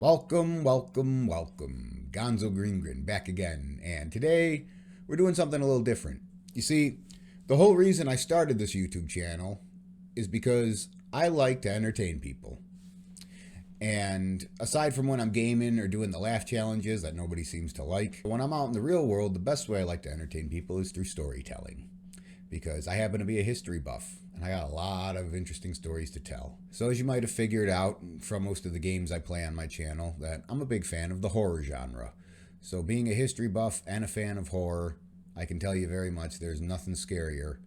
Welcome, welcome, welcome. Gonzo Greengrin back again. And today we're doing something a little different. You see, the whole reason I started this YouTube channel is because I like to entertain people. And aside from when I'm gaming or doing the laugh challenges that nobody seems to like, when I'm out in the real world, the best way I like to entertain people is through storytelling. Because I happen to be a history buff and I got a lot of interesting stories to tell. So as you might have figured out from most of the games I play on my channel, that I'm a big fan of the horror genre. So being a history buff and a fan of horror, I can tell you very much there's nothing scarier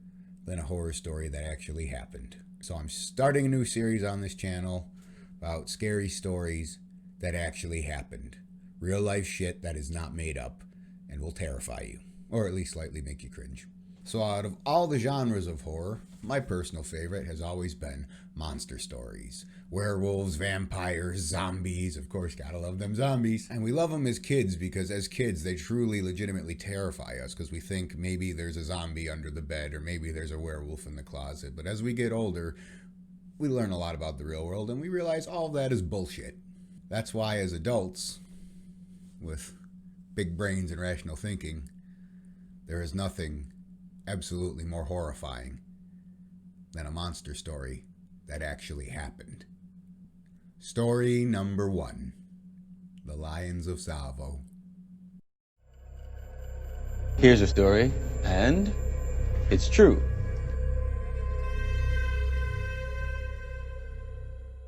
than a horror story that actually happened. So I'm starting a new series on this channel about scary stories that actually happened. Real life shit that is not made up and will terrify you, or at least slightly make you cringe. So out of all the genres of horror, my personal favorite has always been monster stories. Werewolves, vampires, zombies, of course, gotta love them zombies. And we love them as kids because as kids they truly legitimately terrify us because we think maybe there's a zombie under the bed or maybe there's a werewolf in the closet. But as we get older, we learn a lot about the real world and we realize all of that is bullshit. That's why as adults, with big brains and rational thinking, there is nothing absolutely more horrifying than a monster story that actually happened. Story number 1. The Lions of Tsavo. Here's a story, and it's true.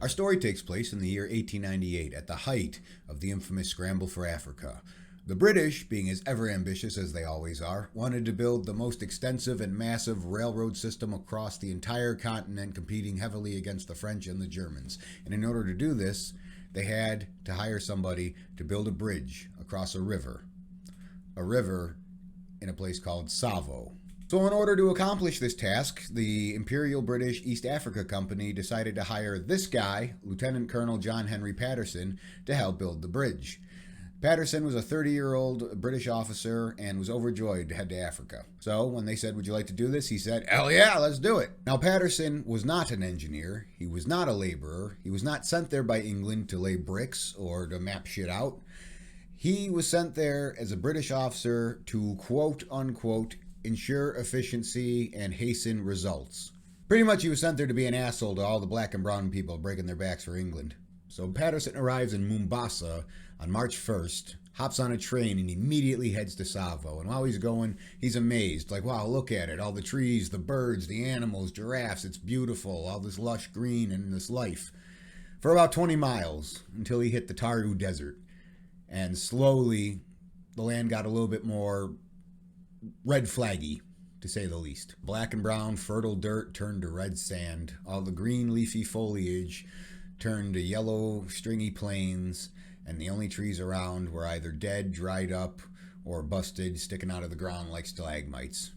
Our story takes place in the year 1898 at the height of the infamous scramble for Africa. The British, being as ever ambitious as they always are, wanted to build the most extensive and massive railroad system across the entire continent, competing heavily against the French and the Germans. And in order to do this, they had to hire somebody to build a bridge across a river in a place called Tsavo. So in order to accomplish this task, the Imperial British East Africa Company decided to hire this guy, Lieutenant Colonel John Henry Patterson, to help build the bridge. Patterson was a 30-year-old British officer and was overjoyed to head to Africa. So when they said, "Would you like to do this?" he said, "Hell yeah, let's do it." Now Patterson was not an engineer. He was not a laborer. He was not sent there by England to lay bricks or to map shit out. He was sent there as a British officer to quote unquote ensure efficiency and hasten results. Pretty much he was sent there to be an asshole to all the black and brown people breaking their backs for England. So Patterson arrives in Mombasa on March 1st, hops on a train, and immediately heads to Tsavo. And while he's going, he's amazed. Like, wow, look at it. All the trees, the birds, the animals, giraffes. It's beautiful. All this lush green and this life. For about 20 miles until he hit the Taru Desert. And slowly, the land got a little bit more red flaggy, to say the least. Black and brown fertile dirt turned to red sand. All the green leafy foliage turned to yellow stringy plains, and the only trees around were either dead, dried up, or busted, sticking out of the ground like stalagmites.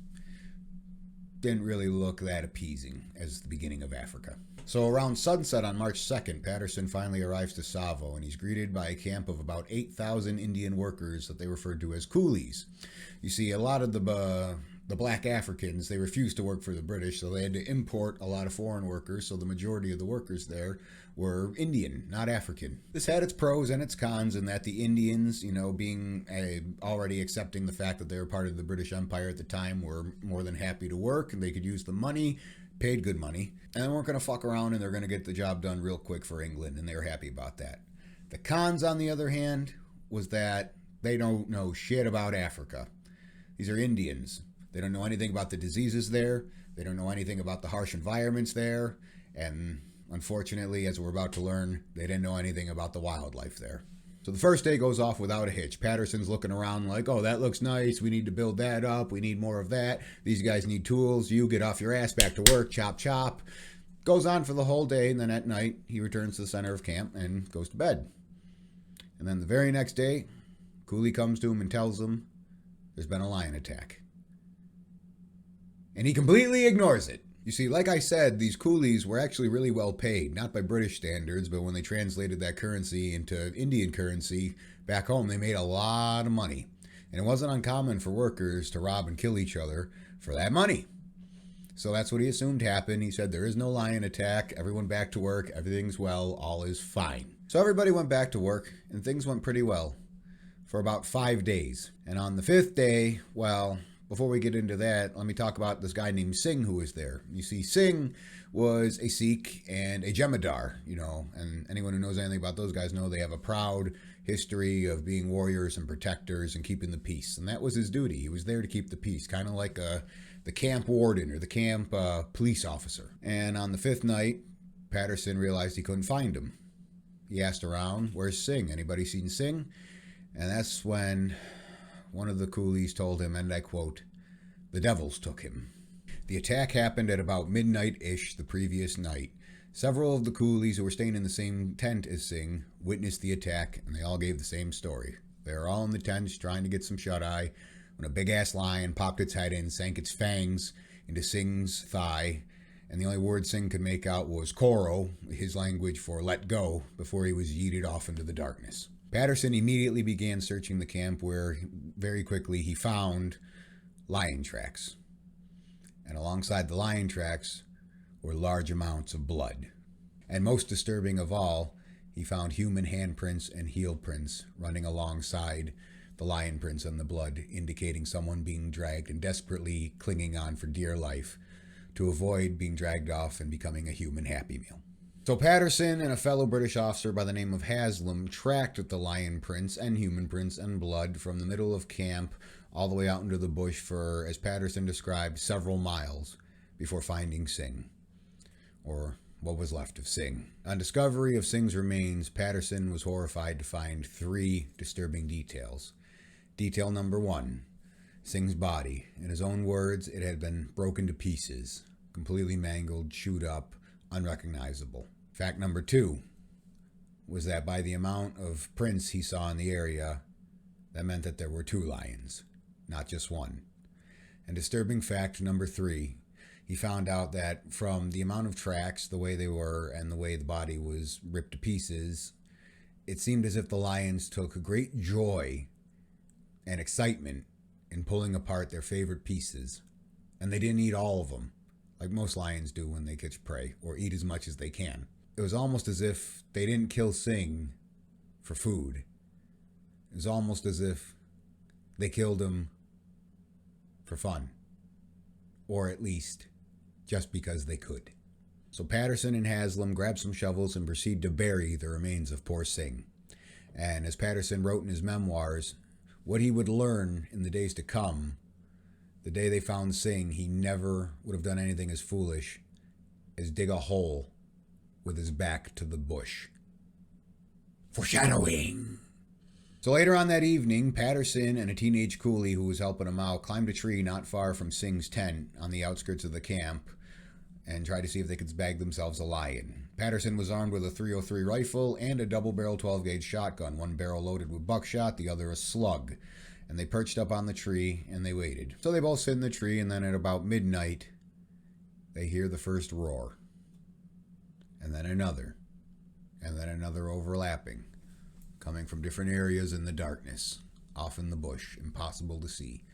Didn't really look that appeasing as the beginning of Africa. So around sunset on March 2nd, Patterson finally arrives to Tsavo, and he's greeted by a camp of about 8,000 Indian workers that they referred to as coolies. You see, a lot of the black Africans, they refused to work for the British, so they had to import a lot of foreign workers, so the majority of the workers there were Indian, not African. This had its pros and its cons in that the Indians, being already accepting the fact that they were part of the British Empire at the time, were more than happy to work, and they could use the money, paid good money, and they weren't going to fuck around, and they're going to get the job done real quick for England, and they were happy about that. The cons, on the other hand, was that they don't know shit about Africa. These are Indians. They don't know anything about the diseases there. They don't know anything about the harsh environments there. And unfortunately, as we're about to learn, they didn't know anything about the wildlife there. So the first day goes off without a hitch. Patterson's looking around like, oh, that looks nice. We need to build that up. We need more of that. These guys need tools. You get off your ass, back to work, chop, chop. Goes on for the whole day, and then at night, he returns to the center of camp and goes to bed. And then the very next day, Coolie comes to him and tells him there's been a lion attack. And he completely ignores it. You see, like I said, these coolies were actually really well paid, not by British standards, but when they translated that currency into Indian currency back home, they made a lot of money. And it wasn't uncommon for workers to rob and kill each other for that money. So that's what he assumed happened. He said, there is no lion attack. Everyone back to work. Everything's well. All is fine. So everybody went back to work, and things went pretty well for about 5 days. And on the 5th day, well, before we get into that, let me talk about this guy named Singh who was there. You see, Singh was a Sikh and a Jemadar, and anyone who knows anything about those guys know they have a proud history of being warriors and protectors and keeping the peace. And that was his duty. He was there to keep the peace, kind of like the camp warden or the camp police officer. And on the 5th night, Patterson realized he couldn't find him. He asked around, "Where's Singh? Anybody seen Singh?" And that's when one of the coolies told him, and I quote, "The devils took him." The attack happened at about midnight-ish the previous night. Several of the coolies who were staying in the same tent as Singh witnessed the attack, and they all gave the same story. They were all in the tents trying to get some shut-eye when a big-ass lion popped its head in, sank its fangs into Singh's thigh, and the only word Singh could make out was "Koro," his language for "let go," before he was yeeted off into the darkness. Patterson immediately began searching the camp, where very quickly he found lion tracks. And alongside the lion tracks were large amounts of blood. And most disturbing of all, he found human handprints and heel prints running alongside the lion prints and the blood, indicating someone being dragged and desperately clinging on for dear life to avoid being dragged off and becoming a human Happy Meal. So Patterson and a fellow British officer by the name of Haslam tracked the lion prints and human prints and blood from the middle of camp all the way out into the bush for, as Patterson described, several miles before finding Singh, or what was left of Singh. On discovery of Singh's remains, Patterson was horrified to find 3 disturbing details. Detail number 1, Singh's body. In his own words, it had been broken to pieces, completely mangled, chewed up, unrecognizable. Fact number 2 was that by the amount of prints he saw in the area, that meant that there were 2 lions, not just one. And disturbing fact number 3, he found out that from the amount of tracks, the way they were, and the way the body was ripped to pieces, it seemed as if the lions took great joy and excitement in pulling apart their favorite pieces. And they didn't eat all of them, like most lions do when they catch prey, or eat as much as they can. It was almost as if they didn't kill Singh for food. It was almost as if they killed him for fun, or at least just because they could. So Patterson and Haslam grabbed some shovels and proceeded to bury the remains of poor Singh. And as Patterson wrote in his memoirs, what he would learn in the days to come, the day they found Singh, he never would have done anything as foolish as dig a hole with his back to the bush. Foreshadowing. So later on that evening, Patterson and a teenage coolie who was helping him out climbed a tree not far from Singh's tent on the outskirts of the camp and tried to see if they could bag themselves a lion. Patterson was armed with a .303 rifle and a double-barrel 12-gauge shotgun, one barrel loaded with buckshot, the other a slug. And they perched up on the tree and they waited. So they both sit in the tree, and then at about midnight, they hear the first roar. And then another overlapping, coming from different areas in the darkness, off in the bush, impossible to see,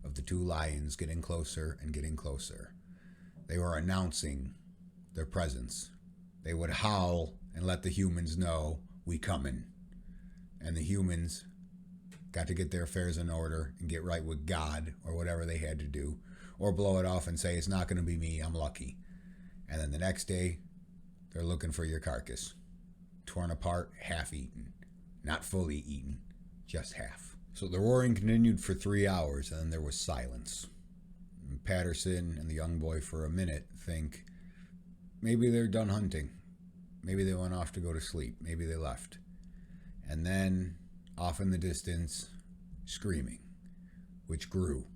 of the 2 lions getting closer and getting closer. They were announcing their presence. They would howl and let the humans know, "We comin'." And the humans got to get their affairs in order and get right with God, or whatever they had to do, or blow it off and say, "It's not going to be me, I'm lucky." And then the next day, they're looking for your carcass. Torn apart, half-eaten. Not fully eaten, just half. So the roaring continued for 3 hours, and then there was silence. And Patterson and the young boy for a minute think, maybe they're done hunting. Maybe they went off to go to sleep. Maybe they left. And then, off in the distance, screaming, which grew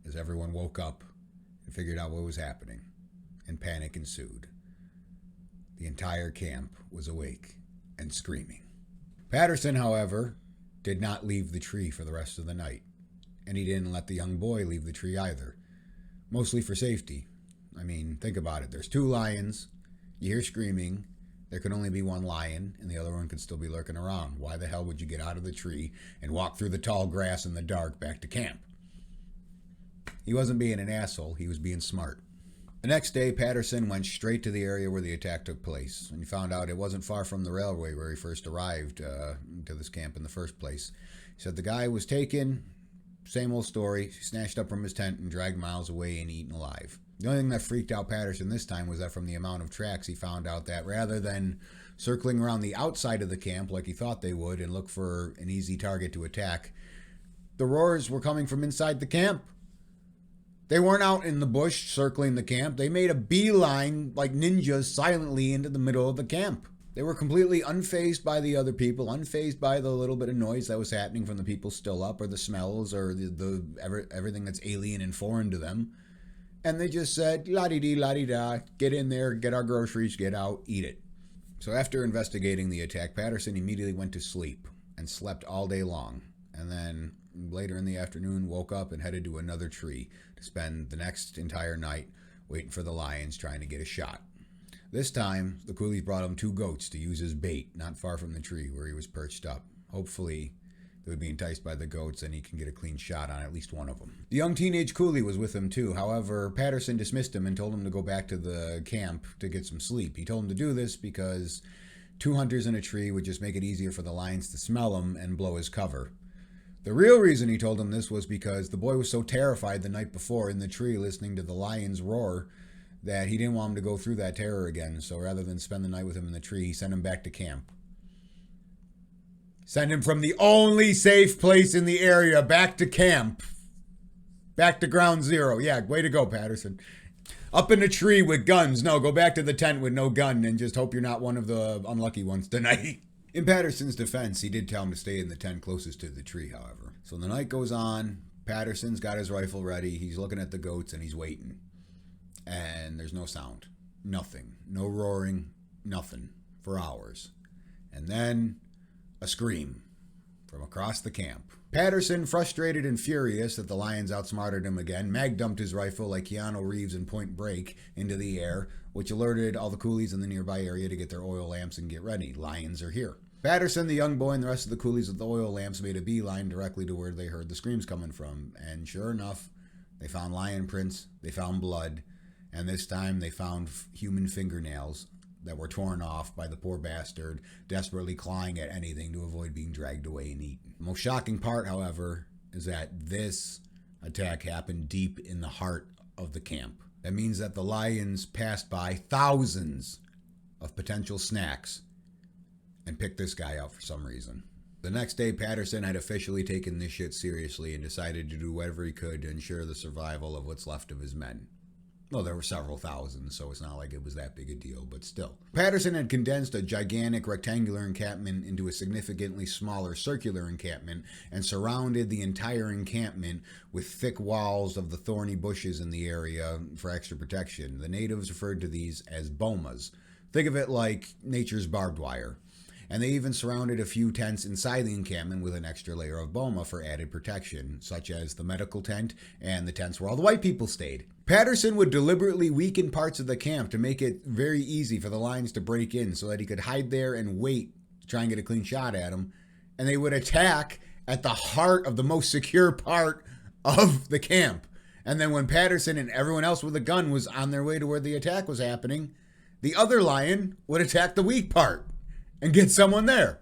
as everyone woke up and figured out what was happening, and panic ensued. The entire camp was awake and screaming. Patterson, however, did not leave the tree for the rest of the night, and he didn't let the young boy leave the tree either, mostly for safety. I mean, think about it. There's 2 lions, you hear screaming, there could only be 1 lion, and the other one could still be lurking around. Why the hell would you get out of the tree and walk through the tall grass in the dark back to camp? He wasn't being an asshole, he was being smart. The next day, Patterson went straight to the area where the attack took place, and he found out it wasn't far from the railway where he first arrived to this camp in the first place. He said the guy was taken, same old story, snatched up from his tent and dragged miles away and eaten alive. The only thing that freaked out Patterson this time was that from the amount of tracks, he found out that rather than circling around the outside of the camp like he thought they would and look for an easy target to attack, the roars were coming from inside the camp. They weren't out in the bush circling the camp. They made a beeline like ninjas silently into the middle of the camp. They were completely unfazed by the other people, unfazed by the little bit of noise that was happening from the people still up, or the smells, or everything that's alien and foreign to them. And they just said, la-di-dee, la-di-da, get in there, get our groceries, get out, eat it. So after investigating the attack, Patterson immediately went to sleep and slept all day long. And then later in the afternoon, woke up and headed to another tree to spend the next entire night waiting for the lions, trying to get a shot. This time, the coolies brought him 2 goats to use as bait, not far from the tree where he was perched up. Hopefully, they would be enticed by the goats and he can get a clean shot on at least one of them. The young teenage coolie was with him too. However, Patterson dismissed him and told him to go back to the camp to get some sleep. He told him to do this because 2 hunters in a tree would just make it easier for the lions to smell him and blow his cover. The real reason he told him this was because the boy was so terrified the night before in the tree listening to the lions roar that he didn't want him to go through that terror again. So rather than spend the night with him in the tree, he sent him back to camp. Send him from the only safe place in the area back to camp. Back to ground zero. Yeah, way to go, Patterson. Up in a tree with guns. No, go back to the tent with no gun and just hope you're not one of the unlucky ones tonight. In Patterson's defense, he did tell him to stay in the tent closest to the tree, however. So the night goes on. Patterson's got his rifle ready. He's looking at the goats and he's waiting. And there's no sound. Nothing. No roaring. Nothing. For hours. And then a scream from across the camp. Patterson, frustrated and furious that the lions outsmarted him again, mag-dumped his rifle like Keanu Reeves in Point Break into the air, which alerted all the coolies in the nearby area to get their oil lamps and get ready. Lions are here. Patterson, the young boy, and the rest of the coolies with the oil lamps made a beeline directly to where they heard the screams coming from. And sure enough, they found lion prints, they found blood, and this time they found human fingernails that were torn off by the poor bastard, desperately clawing at anything to avoid being dragged away and eaten. The most shocking part, however, is that this attack happened deep in the heart of the camp. That means that the lions passed by thousands of potential snacks and picked this guy out for some reason. The next day, Patterson had officially taken this shit seriously and decided to do whatever he could to ensure the survival of what's left of his men. Well, there were several thousand, so it's not like it was that big a deal, but still. Patterson had condensed a gigantic rectangular encampment into a significantly smaller circular encampment and surrounded the entire encampment with thick walls of the thorny bushes in the area for extra protection. The natives referred to these as bomas. Think of it like nature's barbed wire. And they even surrounded a few tents inside the encampment with an extra layer of boma for added protection, such as the medical tent and the tents where all the white people stayed. Patterson would deliberately weaken parts of the camp to make it very easy for the lions to break in so that he could hide there and wait to try and get a clean shot at them. And they would attack at the heart of the most secure part of the camp. And then when Patterson and everyone else with a gun was on their way to where the attack was happening, the other lion would attack the weak part and get someone there.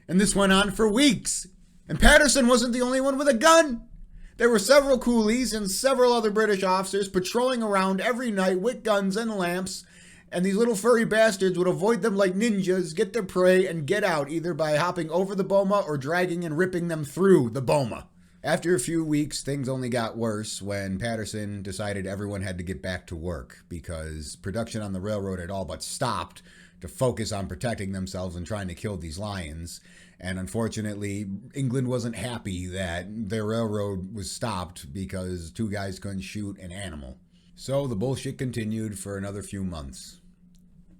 And this went on for weeks. And Patterson wasn't the only one with a gun. There were several coolies and several other British officers patrolling around every night with guns and lamps, and these little furry bastards would avoid them like ninjas, get their prey, and get out either by hopping over the boma or dragging and ripping them through the boma. After a few weeks, things only got worse when Patterson decided everyone had to get back to work because production on the railroad had all but stopped to focus on protecting themselves and trying to kill these lions. And unfortunately, England wasn't happy that their railroad was stopped because 2 guys couldn't shoot an animal. So the bullshit continued for another few months.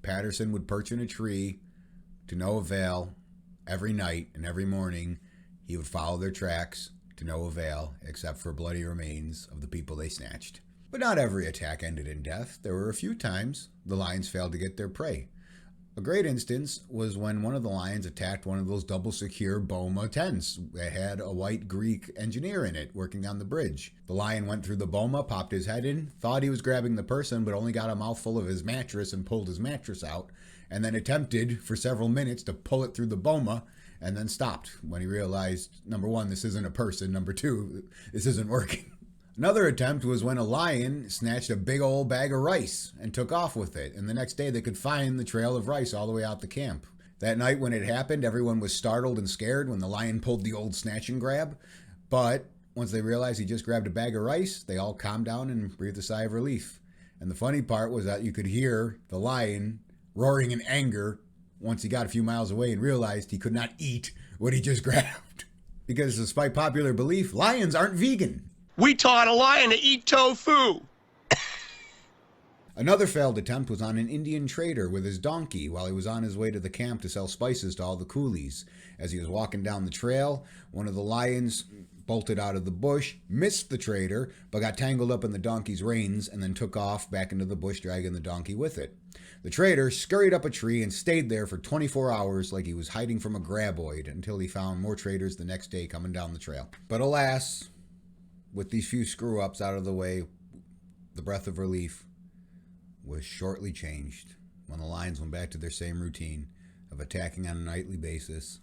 Patterson would perch in a tree to no avail every night, and every morning he would follow their tracks to no avail except for bloody remains of the people they snatched. But not every attack ended in death. There were a few times the lions failed to get their prey. A great instance was when one of the lions attacked one of those double secure boma tents that had a white Greek engineer in it working on the bridge. The lion went through the boma, popped his head in, thought he was grabbing the person, but only got a mouthful of his mattress and pulled his mattress out, and then attempted for several minutes to pull it through the boma, and then stopped when he realized, number one, this isn't a person, number two, this isn't working. Another attempt was when a lion snatched a big old bag of rice and took off with it, and the next day they could find the trail of rice all the way out the camp. That night when it happened, everyone was startled and scared when the lion pulled the old snatch and grab, but once they realized he just grabbed a bag of rice, they all calmed down and breathed a sigh of relief. And the funny part was that you could hear the lion roaring in anger once he got a few miles away and realized he could not eat what he just grabbed. Because despite popular belief, lions aren't vegan. We taught a lion to eat tofu. Another failed attempt was on an Indian trader with his donkey while he was on his way to the camp to sell spices to all the coolies. As he was walking down the trail, one of the lions bolted out of the bush, missed the trader, but got tangled up in the donkey's reins and then took off back into the bush, dragging the donkey with it. The trader scurried up a tree and stayed there for 24 hours like he was hiding from a graboid until he found more traders the next day coming down the trail. But alas, with these few screw-ups out of the way, the breath of relief was shortly changed when the lions went back to their same routine of attacking on a nightly basis,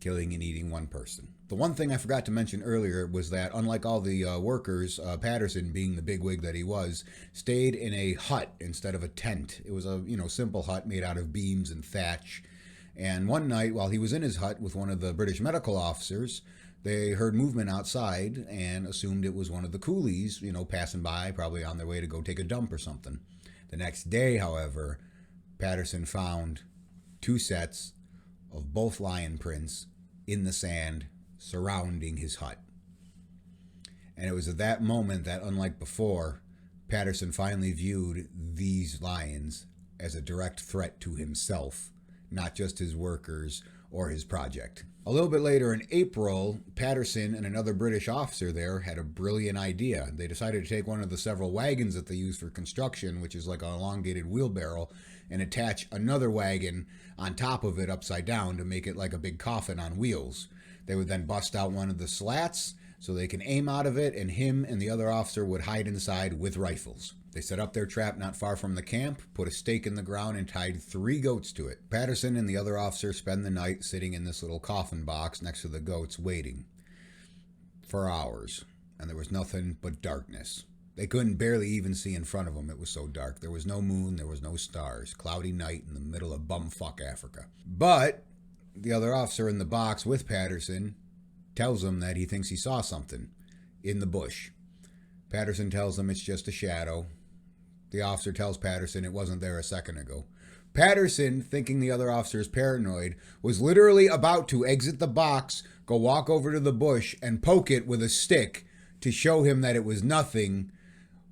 killing and eating one person. The one thing I forgot to mention earlier was that, unlike all the workers, Patterson, being the bigwig that he was, stayed in a hut instead of a tent. It was a simple hut made out of beams and thatch. And one night, while he was in his hut with one of the British medical officers, they heard movement outside and assumed it was one of the coolies, passing by, probably on their way to go take a dump or something. The next day, however, Patterson found 2 sets of both lion prints in the sand surrounding his hut. And it was at that moment that, unlike before, Patterson finally viewed these lions as a direct threat to himself, not just his workers or his project. A little bit later in April, Patterson and another British officer there had a brilliant idea. They decided to take one of the several wagons that they use for construction, which is like an elongated wheelbarrow, and attach another wagon on top of it upside down to make it like a big coffin on wheels. They would then bust out one of the slats so they can aim out of it, and him and the other officer would hide inside with rifles. They set up their trap not far from the camp, put a stake in the ground, and tied 3 goats to it. Patterson and the other officer spend the night sitting in this little coffin box next to the goats, waiting for hours, and there was nothing but darkness. They couldn't barely even see in front of them. It was so dark. There was no moon, there was no stars. Cloudy night in the middle of bumfuck Africa. But the other officer in the box with Patterson tells him that he thinks he saw something in the bush. Patterson tells him it's just a shadow. The officer tells Patterson it wasn't there a second ago. Patterson, thinking the other officer is paranoid, was literally about to exit the box, go walk over to the bush, and poke it with a stick to show him that it was nothing,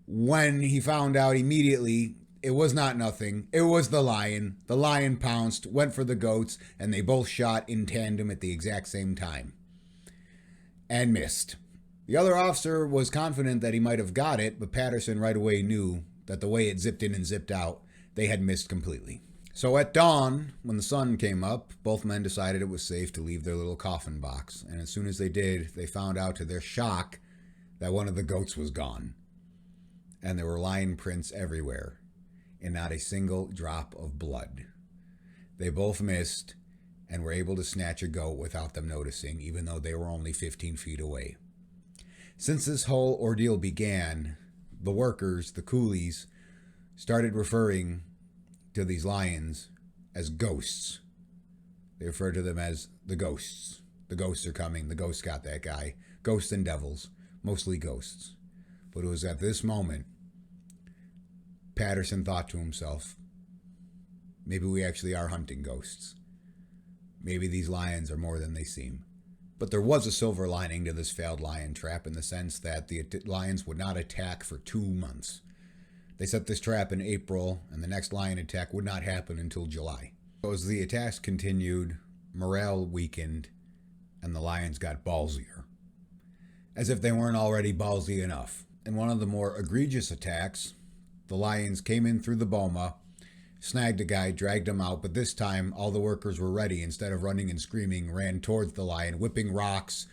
when he found out immediately it was not nothing. It was the lion. The lion pounced, went for the goats, and they both shot in tandem at the exact same time. And missed. The other officer was confident that he might have got it, but Patterson right away knew that the way it zipped in and zipped out, they had missed completely. So at dawn, when the sun came up, both men decided it was safe to leave their little coffin box. And as soon as they did, they found out to their shock that one of the goats was gone. And there were lion prints everywhere, and not a single drop of blood. They both missed and were able to snatch a goat without them noticing, even though they were only 15 feet away. Since this whole ordeal began, the workers, the coolies, started referring to these lions as ghosts. They refer to them as the ghosts. The ghosts are coming. The ghosts got that guy. Ghosts and devils. Mostly ghosts. But it was at this moment Patterson thought to himself, maybe we actually are hunting ghosts. Maybe these lions are more than they seem. But there was a silver lining to this failed lion trap, in the sense that the lions would not attack for 2 months. They set this trap in April, and the next lion attack would not happen until July. So as the attacks continued, morale weakened, and the lions got ballsier. As if they weren't already ballsy enough. In one of the more egregious attacks, the lions came in through the boma, snagged a guy, dragged him out, but this time all the workers were ready. Instead of running and screaming, ran towards the lion, whipping rocks,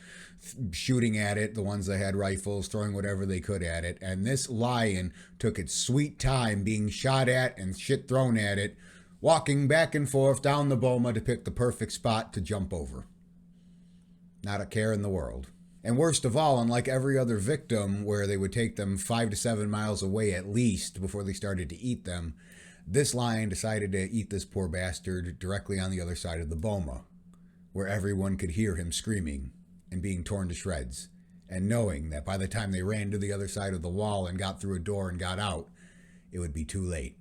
shooting at it, the ones that had rifles, throwing whatever they could at it. And this lion took its sweet time being shot at and shit thrown at it, walking back and forth down the boma to pick the perfect spot to jump over. Not a care in the world. And worst of all, unlike every other victim where they would take them 5 to 7 miles away at least before they started to eat them, this lion decided to eat this poor bastard directly on the other side of the boma, where everyone could hear him screaming and being torn to shreds, and knowing that by the time they ran to the other side of the wall and got through a door and got out, it would be too late.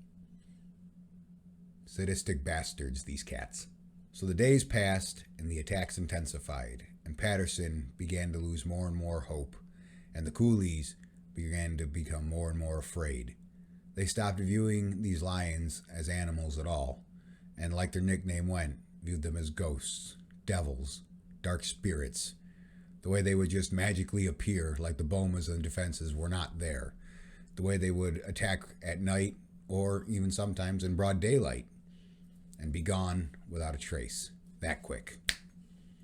Sadistic bastards, these cats. So the days passed and the attacks intensified, and Patterson began to lose more and more hope, and the coolies began to become more and more afraid. They stopped viewing these lions as animals at all, and like their nickname went, viewed them as ghosts, devils, dark spirits. The way they would just magically appear, like the bomas and defenses were not there. The way they would attack at night, or even sometimes in broad daylight, and be gone without a trace. That quick.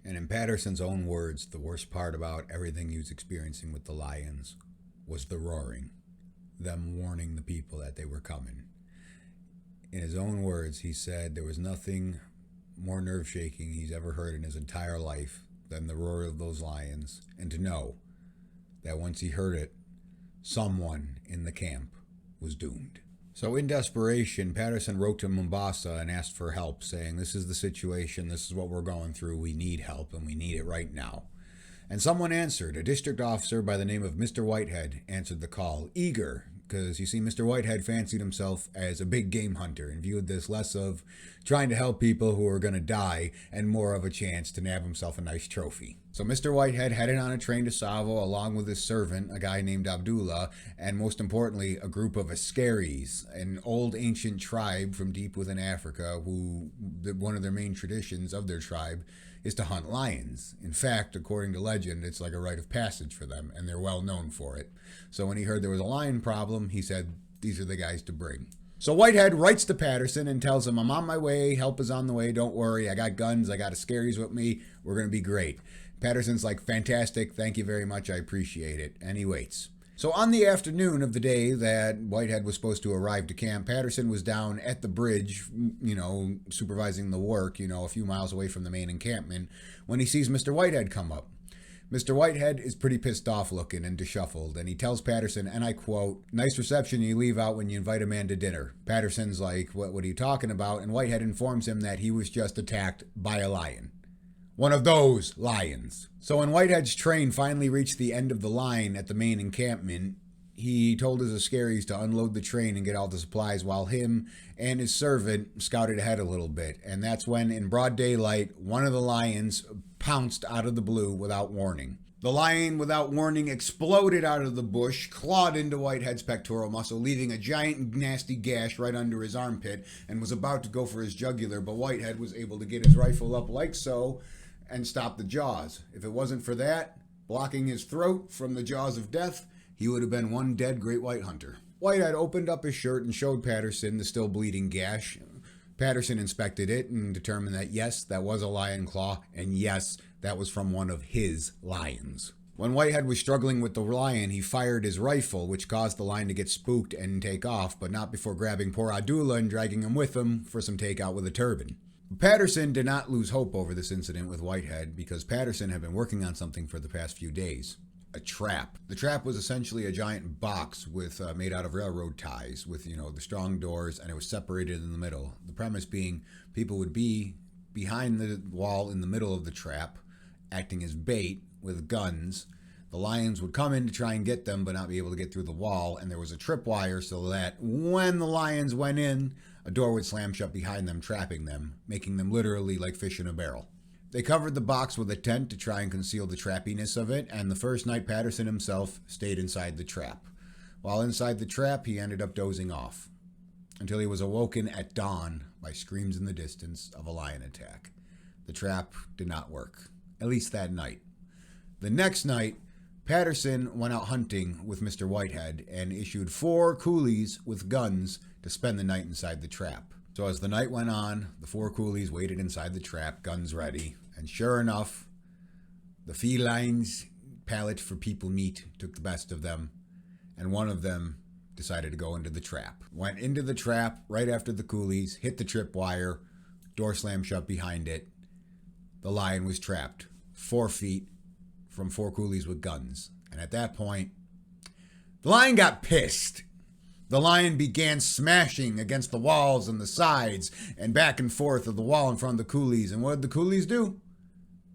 And in Patterson's own words, the worst part about everything he was experiencing with the lions was the roaring, them warning the people that they were coming. In his own words, he said there was nothing more nerve-shaking he's ever heard in his entire life than the roar of those lions, and to know that once he heard it, someone in the camp was doomed. So in desperation, Patterson wrote to Mombasa and asked for help, saying, "This is the situation, this is what we're going through, we need help, and we need it right now." And someone answered. A district officer by the name of Mr. Whitehead answered the call, eager, because you see, Mr. Whitehead fancied himself as a big game hunter and viewed this less of trying to help people who were going to die and more of a chance to nab himself a nice trophy. So Mr. Whitehead headed on a train to Tsavo along with his servant, a guy named Abdullah, and most importantly, a group of Askaris, an old ancient tribe from deep within Africa who, one of their main traditions of their tribe is to hunt lions. In fact, according to legend, it's like a rite of passage for them, and they're well known for it. So when he heard there was a lion problem, he said, these are the guys to bring. So Whitehead writes to Patterson and tells him, I'm on my way, help is on the way, don't worry, I got guns, I got Askaris with me, we're going to be great. Patterson's like, fantastic, thank you very much, I appreciate it, and he waits. So on the afternoon of the day that Whitehead was supposed to arrive to camp, Patterson was down at the bridge, supervising the work, a few miles away from the main encampment, when he sees Mr. Whitehead come up. Mr. Whitehead is pretty pissed off looking and disheveled, and he tells Patterson, and I quote, "Nice reception you leave out when you invite a man to dinner." Patterson's like, what are you talking about? And Whitehead informs him that he was just attacked by a lion. One of those lions. So when Whitehead's train finally reached the end of the line at the main encampment, he told his Askaris to unload the train and get all the supplies while him and his servant scouted ahead a little bit. And that's when, in broad daylight, one of the lions pounced out of the blue without warning. The lion, without warning, exploded out of the bush, clawed into Whitehead's pectoral muscle, leaving a giant nasty gash right under his armpit, and was about to go for his jugular, but Whitehead was able to get his rifle up like so and stop the jaws. If it wasn't for that, blocking his throat from the jaws of death, he would have been one dead great white hunter. Whitehead opened up his shirt and showed Patterson the still bleeding gash. Patterson inspected it and determined that yes, that was a lion claw, and yes, that was from one of his lions. When Whitehead was struggling with the lion, he fired his rifle, which caused the lion to get spooked and take off, but not before grabbing poor Abdullah and dragging him with him for some takeout with a turban. Patterson did not lose hope over this incident with Whitehead because Patterson had been working on something for the past few days. A trap. The trap was essentially a giant box with made out of railroad ties with, the strong doors, and it was separated in the middle. The premise being people would be behind the wall in the middle of the trap, acting as bait with guns. The lions would come in to try and get them, but not be able to get through the wall, and there was a tripwire so that when the lions went in, a door would slam shut behind them, trapping them, making them literally like fish in a barrel. They covered the box with a tent to try and conceal the trappiness of it, and the first night Patterson himself stayed inside the trap. While inside the trap, he ended up dozing off, until he was awoken at dawn by screams in the distance of a lion attack. The trap did not work, at least that night. The next night, Patterson went out hunting with Mr. Whitehead and issued 4 coolies with guns to spend the night inside the trap. So as the night went on, the 4 coolies waited inside the trap, guns ready, and sure enough, the felines' palate for people meat took the best of them, and one of them decided to go into the trap. Went into the trap right after the coolies, hit the tripwire, door slammed shut behind it. The lion was trapped 4 feet from 4 coolies with guns. And at that point, the lion got pissed. The lion began smashing against the walls and the sides and back and forth of the wall in front of the coolies. And what did the coolies do?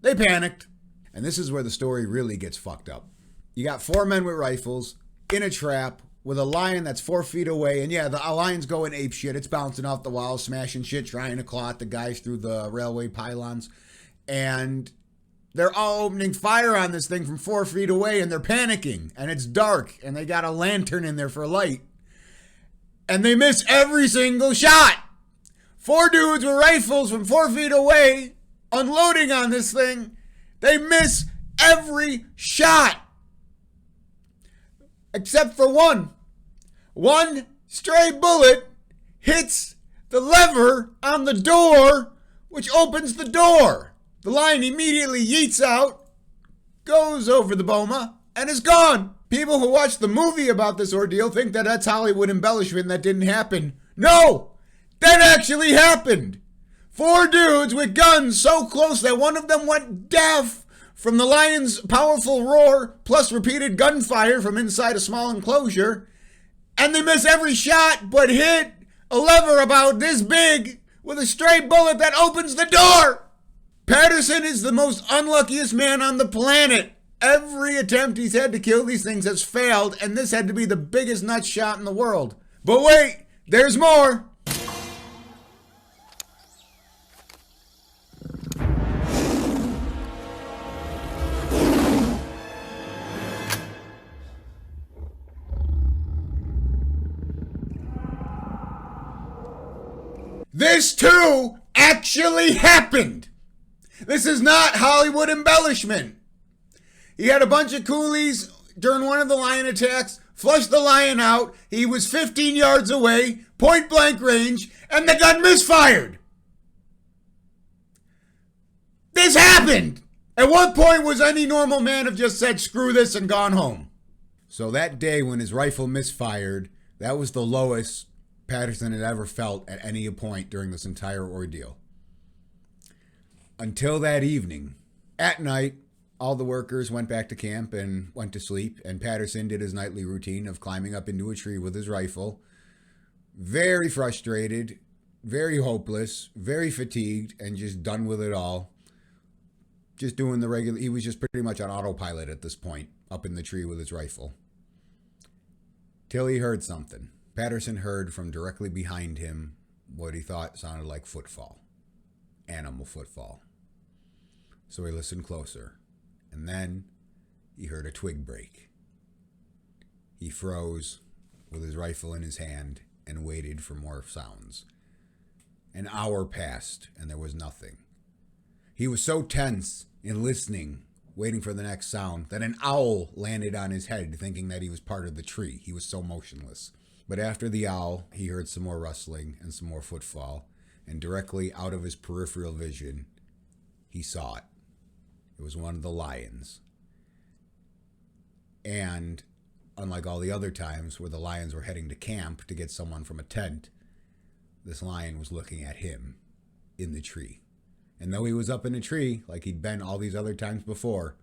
They panicked. And this is where the story really gets fucked up. You got 4 men with rifles in a trap with a lion that's 4 feet away. And yeah, the lion's going ape shit. It's bouncing off the walls, smashing shit, trying to claw at the guys through the railway pylons. And they're all opening fire on this thing from 4 feet away, and they're panicking. And it's dark, and they got a lantern in there for light. And they miss every single shot. 4 dudes with rifles from 4 feet away unloading on this thing. They miss every shot. Except for one. One stray bullet hits the lever on the door, which opens the door. The lion immediately yeets out, goes over the boma, and is gone. People who watch the movie about this ordeal think that that's Hollywood embellishment, that didn't happen. No! That actually happened! 4 dudes with guns so close that one of them went deaf from the lion's powerful roar, plus repeated gunfire from inside a small enclosure, and they miss every shot but hit a lever about this big with a stray bullet that opens the door! Patterson is the most unluckiest man on the planet. Every attempt he's had to kill these things has failed, and this had to be the biggest nut shot in the world. But wait, there's more. This too actually happened. This is not Hollywood embellishment. He had a bunch of coolies during one of the lion attacks, flushed the lion out. He was 15 yards away, point blank range, and the gun misfired. This happened. At what point was any normal man have just said, screw this and gone home? So that day when his rifle misfired, that was the lowest Patterson had ever felt at any point during this entire ordeal. Until that evening. At night, all the workers went back to camp and went to sleep, and Patterson did his nightly routine of climbing up into a tree with his rifle. Very frustrated, very hopeless, very fatigued, and just done with it all. Just doing the regular, he was just pretty much on autopilot at this point, up in the tree with his rifle. Till he heard something. Patterson heard from directly behind him what he thought sounded like footfall. Animal footfall. So he listened closer, and then he heard a twig break. He froze with his rifle in his hand and waited for more sounds. An hour passed, and there was nothing. He was so tense in listening, waiting for the next sound, that an owl landed on his head, thinking that he was part of the tree. He was so motionless. But after the owl, he heard some more rustling and some more footfall, and directly out of his peripheral vision, he saw it. It was one of the lions. And unlike all the other times where the lions were heading to camp to get someone from a tent, this lion was looking at him in the tree. And though he was up in a tree, like he'd been all these other times before,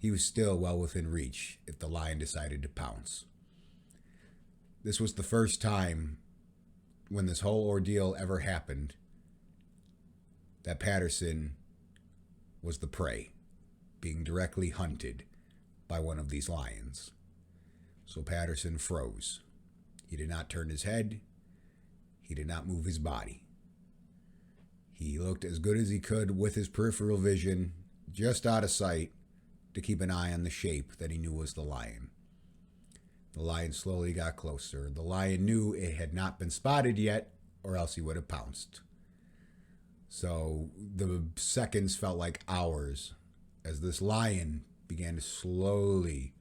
he was still well within reach if the lion decided to pounce. This was the first time when this whole ordeal ever happened that Patterson was the prey, being directly hunted by one of these lions. So Patterson froze. He did not turn his head. He did not move his body. He looked as good as he could with his peripheral vision, just out of sight, to keep an eye on the shape that he knew was the lion. The lion slowly got closer. The lion knew it had not been spotted yet, or else he would have pounced. So the seconds felt like hours as this lion began to slowly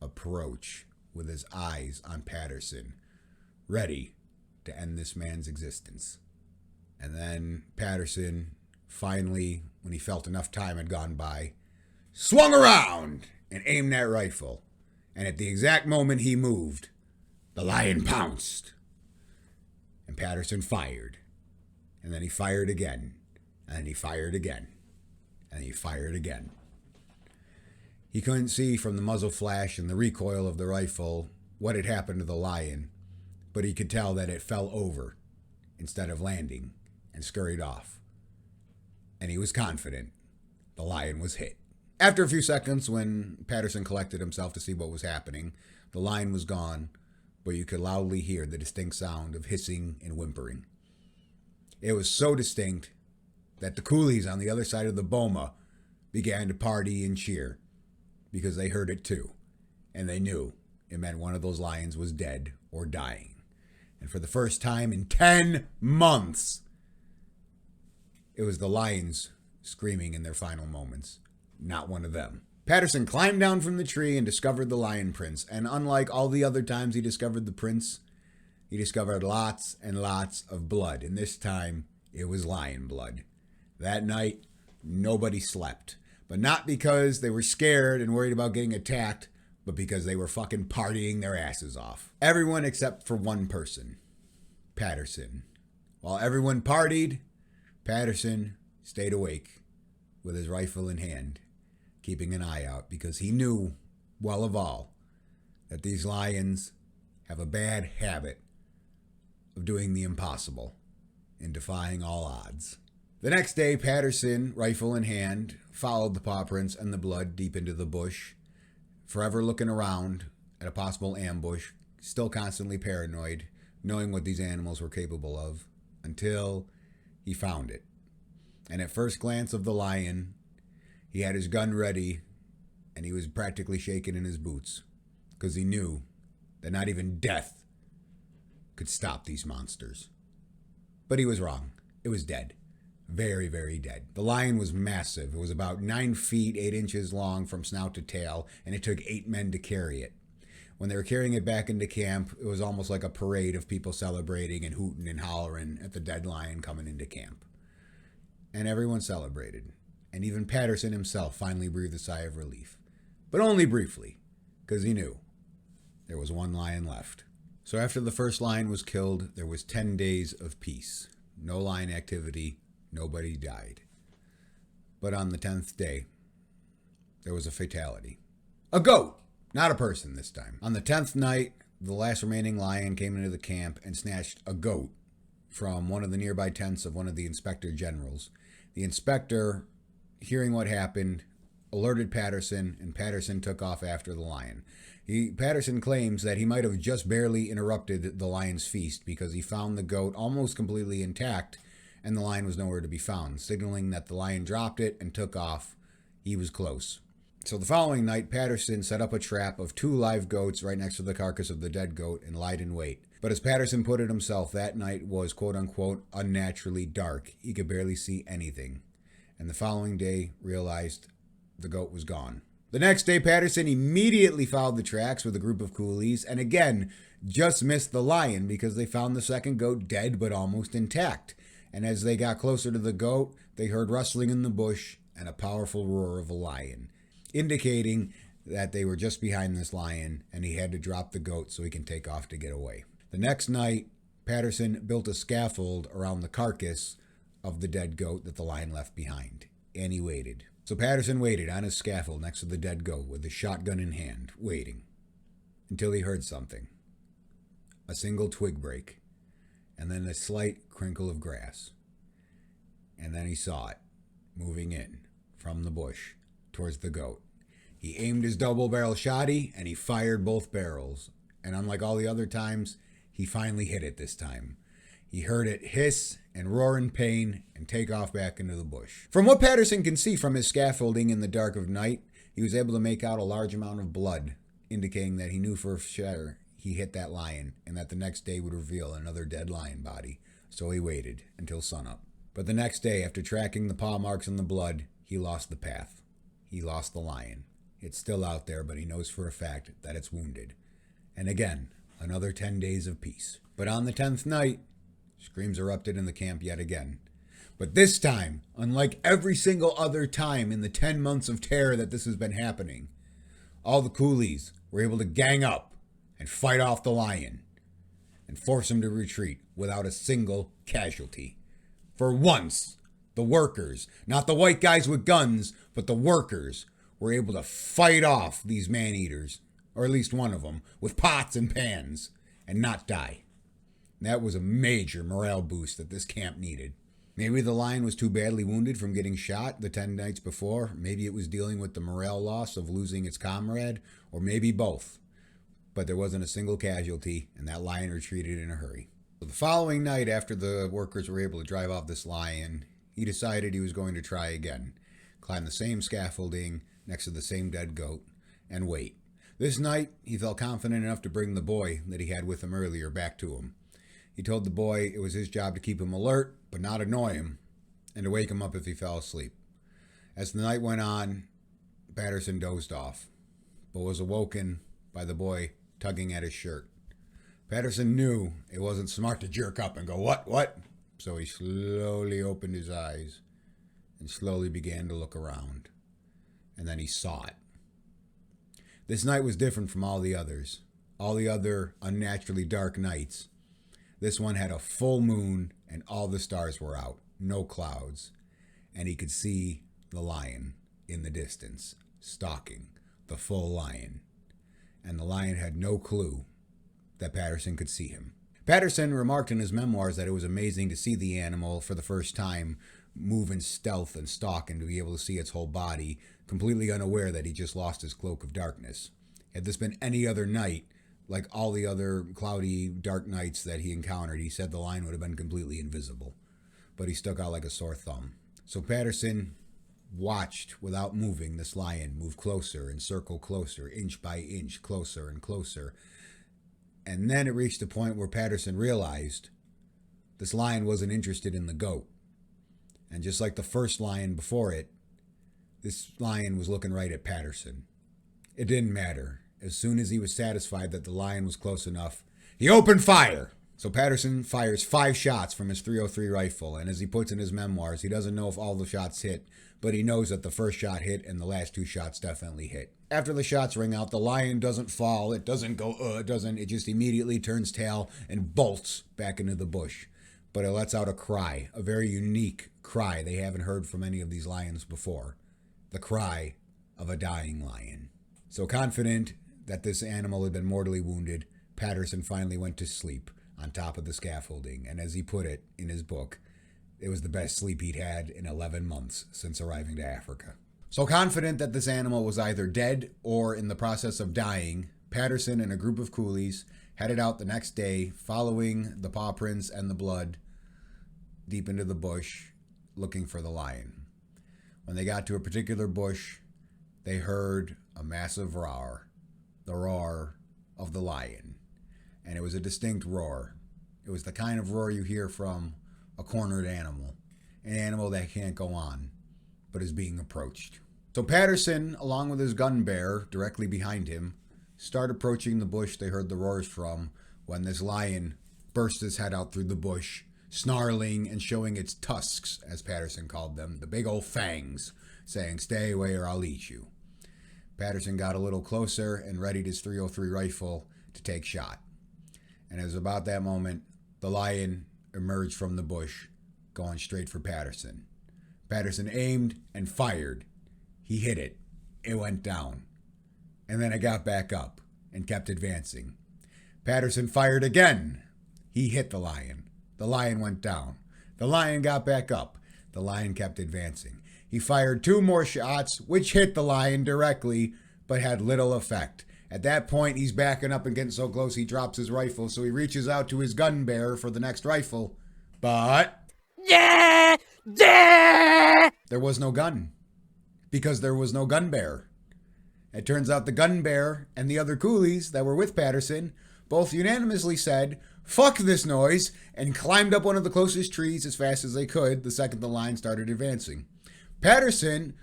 approach with his eyes on Patterson, ready to end this man's existence. And then Patterson finally, when he felt enough time had gone by, swung around and aimed that rifle. And at the exact moment he moved, the lion pounced. And Patterson fired. And then he fired again. And then he fired again. And he fired again. He couldn't see from the muzzle flash and the recoil of the rifle what had happened to the lion, but he could tell that it fell over instead of landing and scurried off. And he was confident the lion was hit. After a few seconds, when Patterson collected himself to see what was happening, the lion was gone, but you could loudly hear the distinct sound of hissing and whimpering. It was so distinct that the coolies on the other side of the boma began to party and cheer because they heard it too, and they knew it meant one of those lions was dead or dying. And for the first time in 10 months, it was the lions screaming in their final moments, not one of them. Patterson climbed down from the tree and discovered the lion prints, and unlike all the other times he discovered the prints, he discovered lots and lots of blood, and this time it was lion blood. That night, nobody slept, but not because they were scared and worried about getting attacked, but because they were fucking partying their asses off. Everyone except for one person, Patterson. While everyone partied, Patterson stayed awake with his rifle in hand, keeping an eye out because he knew, well of all, that these lions have a bad habit of doing the impossible and defying all odds. The next day, Patterson, rifle in hand, followed the paw prints and the blood deep into the bush, forever looking around at a possible ambush, still constantly paranoid, knowing what these animals were capable of, until he found it. And at first glance of the lion, he had his gun ready, and he was practically shaking in his boots, because he knew that not even death could stop these monsters. But he was wrong. It was dead. Very, very dead. The lion was massive. It was about 9 feet, 8 inches long from snout to tail, and it took 8 men to carry it. When they were carrying it back into camp, it was almost like a parade of people celebrating and hooting and hollering at the dead lion coming into camp. And everyone celebrated. And even Patterson himself finally breathed a sigh of relief. But only briefly, because he knew there was one lion left. So after the first lion was killed, there was 10 days of peace. No lion activity. Nobody died. But on the 10th day, there was a fatality. A goat! Not a person this time. On the 10th night, the last remaining lion came into the camp and snatched a goat from one of the nearby tents of one of the inspector generals. The inspector, hearing what happened, alerted Patterson, and Patterson took off after the lion. Patterson claims that he might have just barely interrupted the lion's feast because he found the goat almost completely intact and the lion was nowhere to be found, signaling that the lion dropped it and took off. He was close. So the following night, Patterson set up a trap of 2 live goats right next to the carcass of the dead goat and lied in wait. But as Patterson put it himself, that night was quote-unquote unnaturally dark. He could barely see anything. And the following day realized the goat was gone. The next day, Patterson immediately followed the tracks with a group of coolies and again just missed the lion because they found the second goat dead but almost intact. And as they got closer to the goat, they heard rustling in the bush and a powerful roar of a lion, indicating that they were just behind this lion and he had to drop the goat so he can take off to get away. The next night, Patterson built a scaffold around the carcass of the dead goat that the lion left behind, and he waited. So Patterson waited on his scaffold next to the dead goat with his shotgun in hand, waiting, until he heard something. A single twig break, and then a slight crinkle of grass. And then he saw it, moving in from the bush towards the goat. He aimed his double-barrel shotty, and he fired both barrels. And unlike all the other times, he finally hit it this time. He heard it hiss and roar in pain and take off back into the bush. From what Patterson can see from his scaffolding in the dark of night, he was able to make out a large amount of blood, indicating that he knew for sure he hit that lion and that the next day would reveal another dead lion body. So he waited until sunup. But the next day, after tracking the paw marks and the blood, he lost the path. He lost the lion. It's still out there, but he knows for a fact that it's wounded. And again, Another 10 days of peace. But on the 10th night, screams erupted in the camp yet again. But this time, unlike every single other time in the 10 months of terror that this has been happening, all the coolies were able to gang up and fight off the lion and force him to retreat without a single casualty. For once, the workers, not the white guys with guns, but the workers, were able to fight off these man-eaters, or at least one of them, with pots and pans, and not die. That was a major morale boost that this camp needed. Maybe the lion was too badly wounded from getting shot the 10 nights before. Maybe it was dealing with the morale loss of losing its comrade, or maybe both. But there wasn't a single casualty, and that lion retreated in a hurry. So the following night, after the workers were able to drive off this lion, he decided he was going to try again. Climb the same scaffolding next to the same dead goat, and wait. This night, he felt confident enough to bring the boy that he had with him earlier back to him. He told the boy it was his job to keep him alert, but not annoy him, and to wake him up if he fell asleep. As the night went on, Patterson dozed off, but was awoken by the boy tugging at his shirt. Patterson knew it wasn't smart to jerk up and go, what? So he slowly opened his eyes and slowly began to look around. And then he saw it. This night was different from all the others. All the other unnaturally dark nights. This one had a full moon and all the stars were out. No clouds. And he could see the lion in the distance, stalking the full lion. And the lion had no clue that Patterson could see him. Patterson remarked in his memoirs that it was amazing to see the animal for the first time move in stealth and stalk and to be able to see its whole body, completely unaware that he just lost his cloak of darkness. Had this been any other night, like all the other cloudy, dark nights that he encountered, he said the lion would have been completely invisible. But he stuck out like a sore thumb. So Patterson watched without moving this lion move closer and circle closer, inch by inch, closer and closer. And then it reached a point where Patterson realized this lion wasn't interested in the goat. And just like the first lion before it, this lion was looking right at Patterson. It didn't matter. As soon as he was satisfied that the lion was close enough, he opened fire. So Patterson fires 5 shots from his .303 rifle, and as he puts in his memoirs, he doesn't know if all the shots hit, but he knows that the first shot hit and the last 2 shots definitely hit. After the shots ring out, the lion doesn't fall, it doesn't go, it just immediately turns tail and bolts back into the bush. But it lets out a cry, a very unique cry they haven't heard from any of these lions before. The cry of a dying lion. So confident that this animal had been mortally wounded, Patterson finally went to sleep on top of the scaffolding, and as he put it in his book, it was the best sleep he'd had in 11 months since arriving to Africa. So confident that this animal was either dead or in the process of dying, Patterson and a group of coolies headed out the next day, following the paw prints and the blood deep into the bush, looking for the lion. When they got to a particular bush, they heard a massive roar, the roar of the lion. And it was a distinct roar. It was the kind of roar you hear from a cornered animal, an animal that can't go on, but is being approached. So Patterson, along with his gun bearer directly behind him, start approaching the bush they heard the roars from when this lion burst his head out through the bush, snarling and showing its tusks, as Patterson called them, the big old fangs, saying, "Stay away or I'll eat you." Patterson got a little closer and readied his .303 rifle to take shot. And it was about that moment the lion emerged from the bush, going straight for Patterson. Patterson aimed and fired. He hit it. It went down. And then it got back up and kept advancing. Patterson fired again. He hit the lion. The lion went down. The lion got back up. The lion kept advancing. He fired 2 more shots, which hit the lion directly, but had little effect. At that point, he's backing up and getting so close he drops his rifle, so he reaches out to his gun bearer for the next rifle. But there was no gun, because there was no gun bearer. It turns out the gun bearer and the other coolies that were with Patterson both unanimously said, "Fuck this noise," and climbed up one of the closest trees as fast as they could the second the line started advancing. Patterson,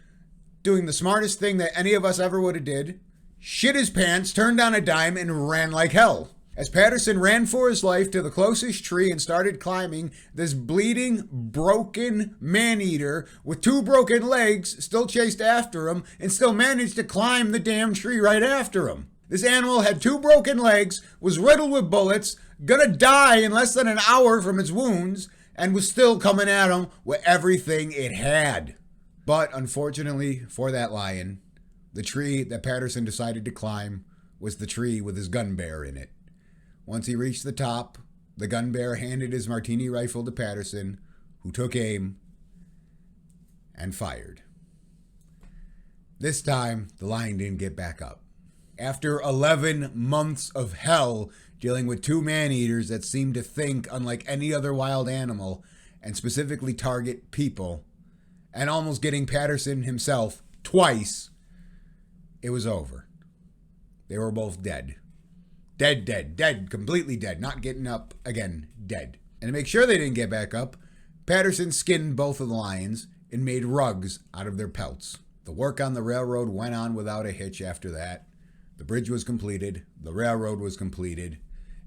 doing the smartest thing that any of us ever would have did, shit his pants, turned on a dime, and ran like hell. As Patterson ran for his life to the closest tree and started climbing, this bleeding, broken man-eater with 2 broken legs still chased after him and still managed to climb the damn tree right after him. This animal had 2 broken legs, was riddled with bullets, gonna die in less than an hour from its wounds, and was still coming at him with everything it had. But unfortunately for that lion, the tree that Patterson decided to climb was the tree with his gun bearer in it. Once he reached the top, the gun bearer handed his Martini rifle to Patterson, who took aim and fired. This time, the lion didn't get back up. After 11 months of hell dealing with 2 man-eaters that seemed to think unlike any other wild animal and specifically target people, and almost getting Patterson himself twice, it was over. They were both dead. Dead, completely dead, not getting up again, dead. And to make sure they didn't get back up, Patterson skinned both of the lions and made rugs out of their pelts. The work on the railroad went on without a hitch after that. The bridge was completed, the railroad was completed,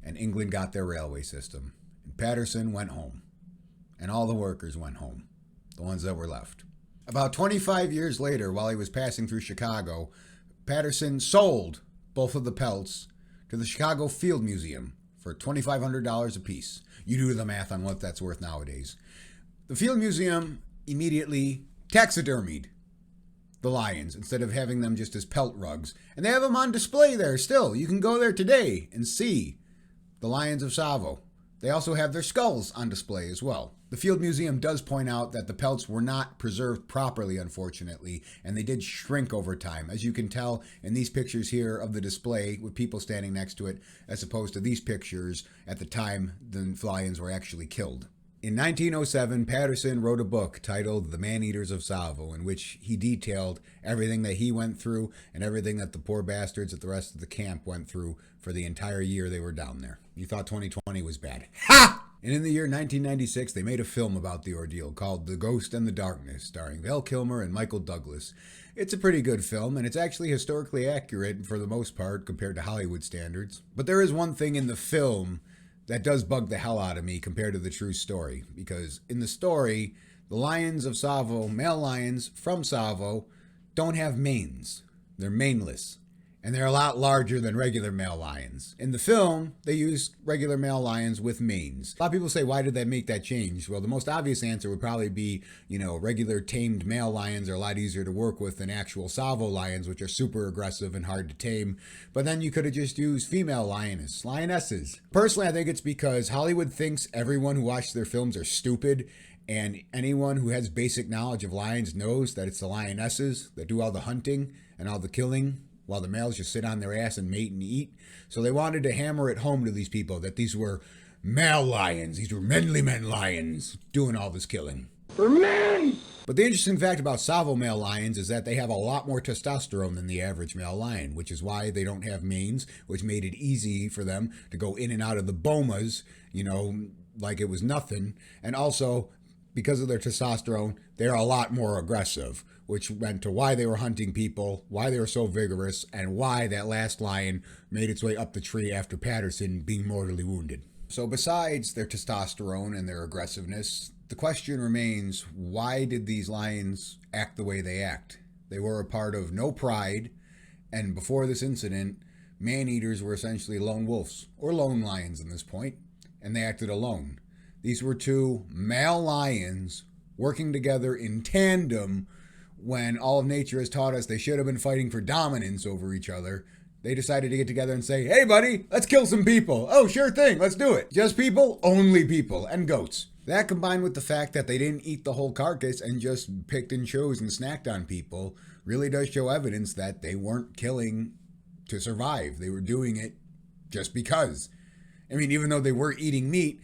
and England got their railway system. And Patterson went home. And all the workers went home, the ones that were left. About 25 years later, while he was passing through Chicago, Patterson sold both of the pelts to the Chicago Field Museum for $2,500 apiece. You do the math on what that's worth nowadays. The Field Museum immediately taxidermied the lions instead of having them just as pelt rugs. And they have them on display there still. You can go there today and see the lions of Tsavo. They also have their skulls on display as well. The Field Museum does point out that the pelts were not preserved properly, unfortunately, and they did shrink over time, as you can tell in these pictures here of the display with people standing next to it, as opposed to these pictures at the time the lions were actually killed. In 1907, Patterson wrote a book titled The Man-Eaters of Tsavo, in which he detailed everything that he went through and everything that the poor bastards at the rest of the camp went through for the entire year they were down there. You thought 2020 was bad. Ha! And in the year 1996, they made a film about the ordeal called The Ghost and the Darkness, starring Val Kilmer and Michael Douglas. It's a pretty good film, and it's actually historically accurate for the most part compared to Hollywood standards. But there is one thing in the film that does bug the hell out of me compared to the true story, because in the story, the lions of Tsavo, male lions from Tsavo, don't have manes. They're maneless, and they're a lot larger than regular male lions. In the film, they used regular male lions with manes. A lot of people say, why did they make that change? Well, the most obvious answer would probably be, regular tamed male lions are a lot easier to work with than actual Tsavo lions, which are super aggressive and hard to tame. But then you could have just used female lionesses. Personally, I think it's because Hollywood thinks everyone who watches their films are stupid, and anyone who has basic knowledge of lions knows that it's the lionesses that do all the hunting and all the killing, while the males just sit on their ass and mate and eat. So they wanted to hammer it home to these people that these were male lions. These were manly men lions doing all this killing. They're men! But the interesting fact about Tsavo male lions is that they have a lot more testosterone than the average male lion, which is why they don't have manes, which made it easy for them to go in and out of the bomas, like it was nothing. And also, because of their testosterone, they're a lot more aggressive, which went to why they were hunting people, why they were so vigorous, and why that last lion made its way up the tree after Patterson being mortally wounded. So besides their testosterone and their aggressiveness, the question remains, why did these lions act the way they act? They were a part of no pride, and before this incident, man-eaters were essentially lone wolves, or lone lions in this point, and they acted alone. These were 2 male lions working together in tandem when all of nature has taught us they should have been fighting for dominance over each other. They decided to get together and say, hey buddy, let's kill some people. Oh, sure thing, let's do it. Just people, only people, and goats. That combined with the fact that they didn't eat the whole carcass and just picked and chose and snacked on people really does show evidence that they weren't killing to survive. They were doing it just because. I mean, even though they were eating meat,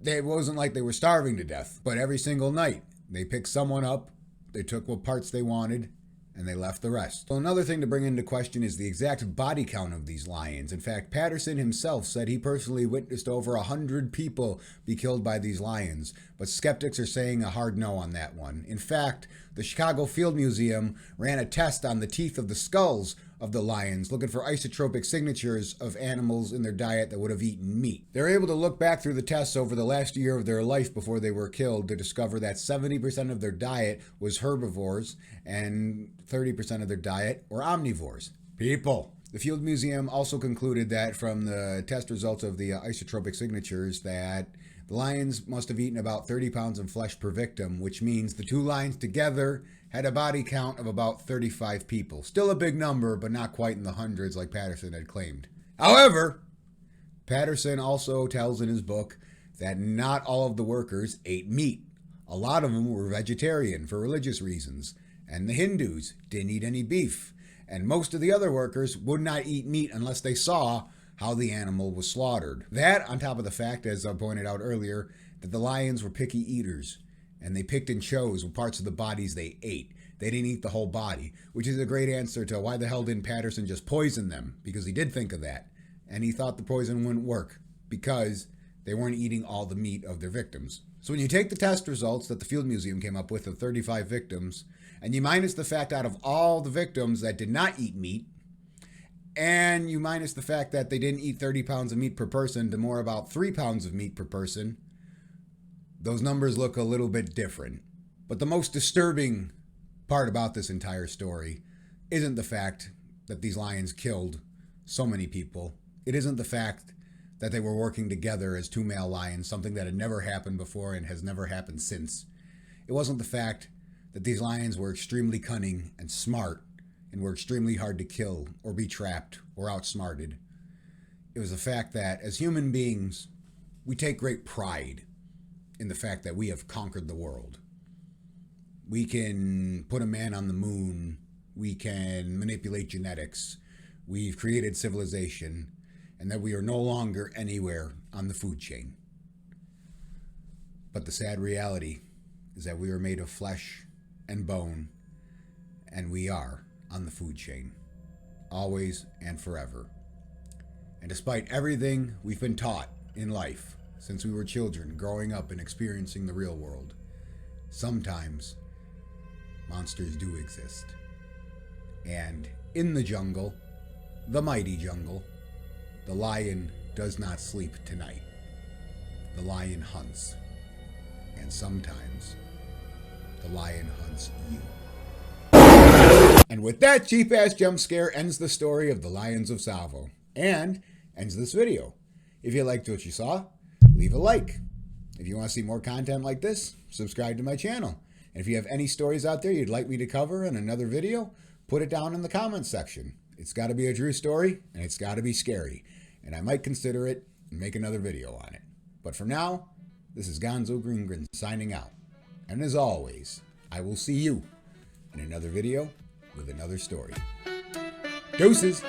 it wasn't like they were starving to death. But every single night, they picked someone up, they took what parts they wanted, and they left the rest. So another thing to bring into question is the exact body count of these lions. In fact, Patterson himself said he personally witnessed over 100 people be killed by these lions, but skeptics are saying a hard no on that one. In fact, the Chicago Field Museum ran a test on the teeth of the skulls of the lions, looking for isotropic signatures of animals in their diet that would have eaten meat. They were able to look back through the tests over the last year of their life before they were killed to discover that 70% of their diet was herbivores and 30% of their diet were omnivores. People. The Field Museum also concluded that from the test results of the isotropic signatures that the lions must have eaten about 30 pounds of flesh per victim, which means the two lions together had a body count of about 35 people. Still a big number, but not quite in the hundreds like Patterson had claimed. However, Patterson also tells in his book that not all of the workers ate meat. A lot of them were vegetarian for religious reasons, and the Hindus didn't eat any beef. And most of the other workers would not eat meat unless they saw how the animal was slaughtered. That, on top of the fact, as I pointed out earlier, that the lions were picky eaters, and they picked and chose what parts of the bodies they ate. They didn't eat the whole body, which is a great answer to why the hell didn't Patterson just poison them, because he did think of that. And he thought the poison wouldn't work, because they weren't eating all the meat of their victims. So when you take the test results that the Field Museum came up with of 35 victims, and you minus the fact out of all the victims that did not eat meat, and you minus the fact that they didn't eat 30 pounds of meat per person to more about 3 pounds of meat per person, those numbers look a little bit different. But the most disturbing part about this entire story isn't the fact that these lions killed so many people. It isn't the fact that they were working together as two male lions, something that had never happened before and has never happened since. It wasn't the fact that these lions were extremely cunning and smart and were extremely hard to kill or be trapped or outsmarted. It was the fact that as human beings, we take great pride in the fact that we have conquered the world. We can put a man on the moon. We can manipulate genetics. We've created civilization, and that we are no longer anywhere on the food chain. But the sad reality is that we are made of flesh and bone, and we are on the food chain, always and forever. And despite everything we've been taught in life since we were children, growing up and experiencing the real world, sometimes monsters do exist. And in the jungle, the mighty jungle, the lion does not sleep tonight. The lion hunts. And sometimes the lion hunts you. And with that cheap-ass jump scare ends the story of the Lions of Tsavo. And ends this video. If you liked what you saw, leave a like. If you want to see more content like this, subscribe to my channel. And if you have any stories out there you'd like me to cover in another video, put it down in the comments section. It's got to be a true story, and it's got to be scary. And I might consider it and make another video on it. But for now, this is Gonzo Greengren signing out. And as always, I will see you in another video with another story. Deuces!